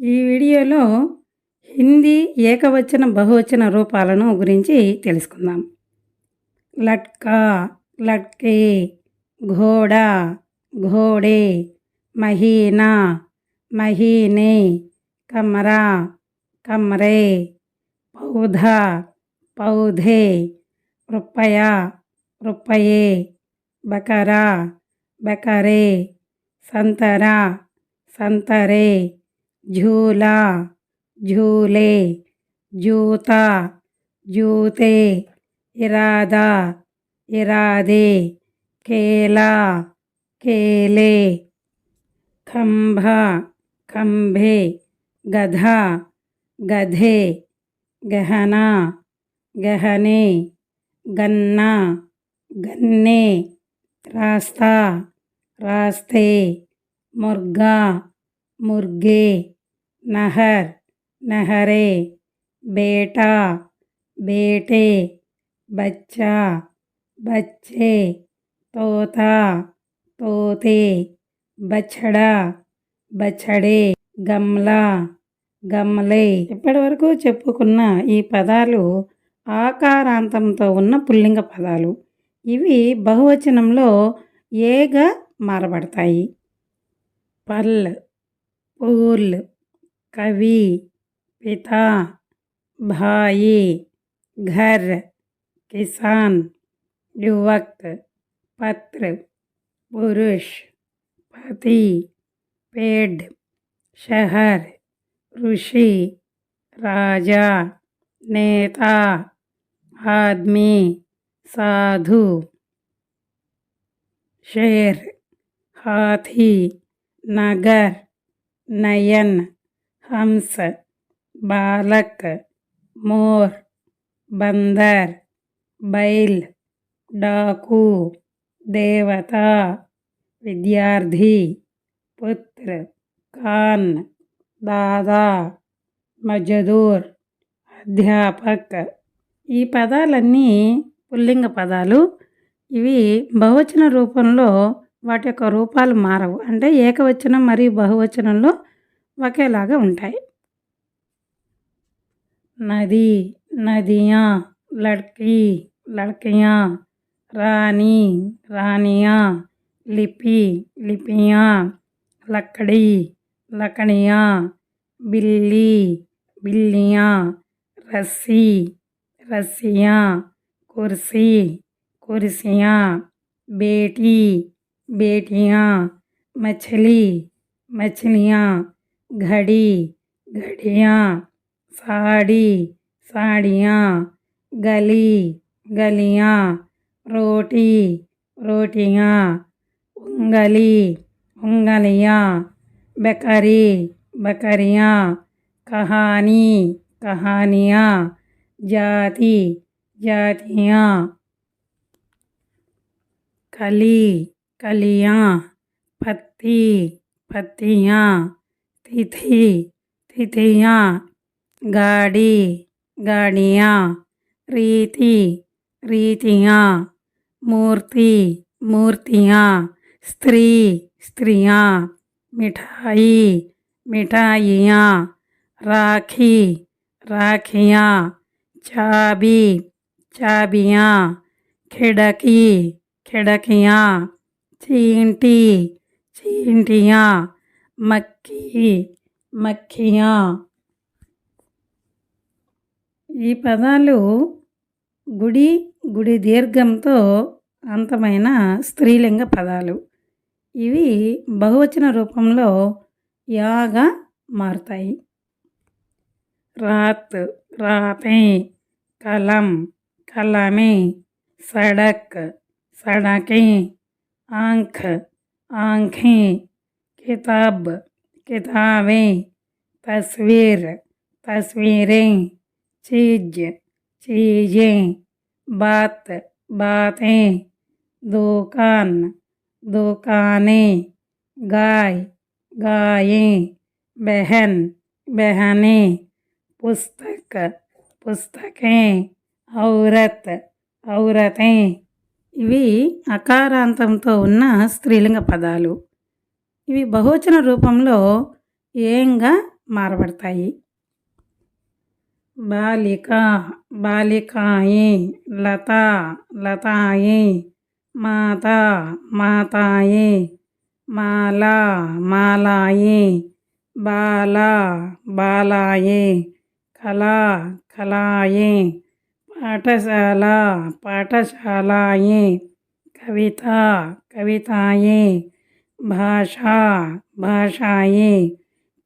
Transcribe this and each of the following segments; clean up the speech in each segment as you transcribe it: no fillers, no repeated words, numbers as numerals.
ఈ వీడియోలో హిందీ ఏకవచన బహువచన రూపాలను గురించి తెలుసుకుందాం. లట్కా, లట్కే, ఘోడా, ఘోడే, మహీనా, మహీనే, కమరా, కమరే, పౌధా, పౌధే, रुपया, रुपये, बकरा, बकरे, संतरा, संतरे, झूला, झूले, जूता, जूते, इरादा, इरादे, केला, केले, खंभा, खंभे, गधा, गधे, गहना, गहने, गन्ना, गन्ने, रास्ता, रास्ते, मुर्गा, मुर्गे, नहर, नहरे, बेटा, बेटे, बच्चा, बच्चे, तोता, तोते, बछड़ा, बछड़े, गमला, గమలే. ఇప్పటివరకు చెప్పుకున్న ఈ పదాలు ఆకారాంతంతో ఉన్న పుల్లింగ పదాలు. ఇవి బహువచనంలో ఏగా మారబడతాయి. పల్, పూల్, కవి, పితా, భాయి, घर, किसान, युवक, पत्र, पुरुष, पति, पेड़, शहर, ऋषि, राजा, नेता, आदमी, साधु, शेर, हाथी, नगर, नयन, हंस, बालक, मोर, बंदर, बैल, डाकू, देवता, विद्यार्थी, पुत्र, कान, दादा, मजदूर, అధ్యాపక్. ఈ పదాలన్నీ పుల్లింగ పదాలు. ఇవి బహువచన రూపంలో వాటి యొక్క రూపాలు మారవు. అంటే ఏకవచనం మరియు బహువచనంలో ఒకేలాగా ఉంటాయి. నది, నదియా, లడ్కీ, లడ్కియా, రాణి, రాణియా, లిపి, లిపియా, లక్కడి, लकड़ियाँ, बिल्ली, बिल्लियाँ, रस्सी, रस्सियाँ, कुर्सी, कुर्सियाँ, बेटी, बेटियाँ, मछली, मछलियाँ, घड़ी, घड़ियाँ, साड़ी, साड़ियाँ, गली, गलियाँ, रोटी, रोटियाँ, उंगली, उंगलियाँ, बकरी, बकरियाँ, कहानी, कहानियाँ, जाति, जातियाँ, कली, कलियाँ, पत्ती, पत्तियाँ, तिथि, तिथियाँ, गाड़ी, गाड़ियाँ, रीति, रीतियाँ, मूर्ति, मूर्तियाँ, स्त्री, स्त्रियाँ, मिठाई, मिठाइयाँ, राखी, राखियाँ, चाबी, चाबियाँ, खिड़की, खिड़कियाँ, चींटी, चींटियाँ, मक्खी, मक्खियाँ. ఈ పదాలు గుడి, గుడి దీర్ఘంతో అంతమైన స్త్రీలింగ పదాలు. ఇవి బహువచన రూపంలో యాగా మారుతాయి. రాత్, రాతే, కలం, కలమే, సడక్, సడకే, ఆంఖ్, ఆంఖే, किताब, किताबें, तस्वीर, तस्वीरें, चीज, चीज़ें, बात, बातें, दुकान, दुकानें, गाय, गायें, बहन, बहनें, पुस्तक, पुस्तकें, औरत, औरतें. ఇవి అకారాంతంతో ఉన్న స్త్రీలింగ పదాలు. ఇవి బహువచన రూపంలో ఏంగా మారబడతాయి. బాలిక బాలికాయే, లత లతాయే, మాత మాతాయే, మాల మాలాయే, బాల బాలాయే, కళ కళాయే, పాఠశాల పాఠశాలాయే, కవిత కవితాయే, భాష భాషాయే,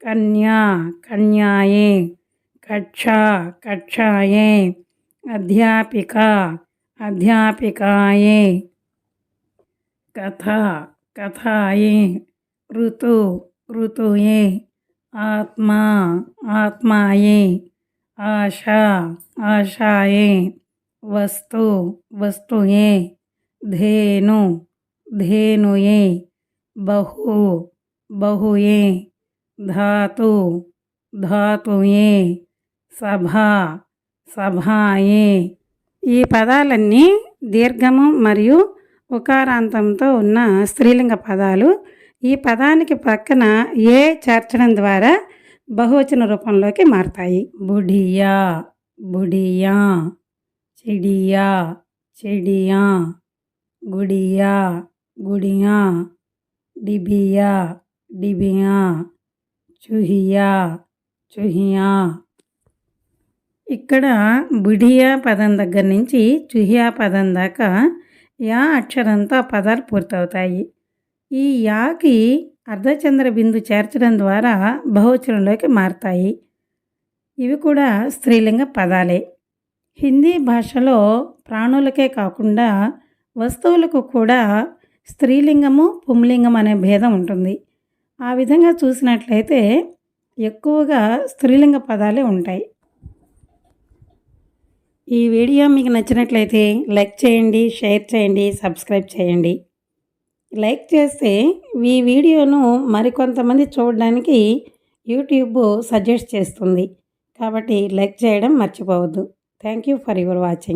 కన్యా కన్యాయే, కక్ష కక్షాయే, అధ్యాపిక అధ్యాపికాయే, కథ కథాయే, ఋతు ఋతుయే, ఆత్మ ఆత్మాయే, ఆశ ఆశాయే, వస్తు వస్తుయే, ధేను ధేనుయే, బహు బహుయే, ధాతు ధాతుయే, సభ సభాయే. ఈ పదాలన్నీ దీర్ఘము మరియు ఉకారాంతంతో ఉన్న స్త్రీలింగ పదాలు. ఈ పదానికి పక్కన ఏ చేర్చడం ద్వారా బహువచన రూపంలోకి మారతాయి. బుఢియా బుఢియా, చిడియా చిడియా, గుడియా గుడియా, డిబియా డిబియా, చుహియా చుహియా. ఇక్కడ బుఢియా పదం దగ్గర నుంచి చుహియా పదం దాకా యా అక్షరంతో పదాలు పూర్తవుతాయి. ఈ యాకి అర్ధచంద్ర బిందు చేర్చడం ద్వారా బహువచనంలోకి మారతాయి. ఇవి కూడా స్త్రీలింగ పదాలే. హిందీ భాషలో ప్రాణులకే కాకుండా వస్తువులకు కూడా స్త్రీలింగము పుంలింగం అనే భేదం ఉంటుంది. ఆ విధంగా చూసినట్లయితే ఎక్కువగా స్త్రీలింగ పదాలే ఉంటాయి. ఈ వీడియో మీకు నచ్చినట్లయితే లైక్ చేయండి, షేర్ చేయండి, సబ్స్క్రైబ్ చేయండి. లైక్ చేస్తే ఈ వీడియోను మరికొంతమంది చూడడానికి యూట్యూబ్ సజెస్ట్ చేస్తుంది. కాబట్టి లైక్ చేయడం మర్చిపోవద్దు. Thank you for your watching.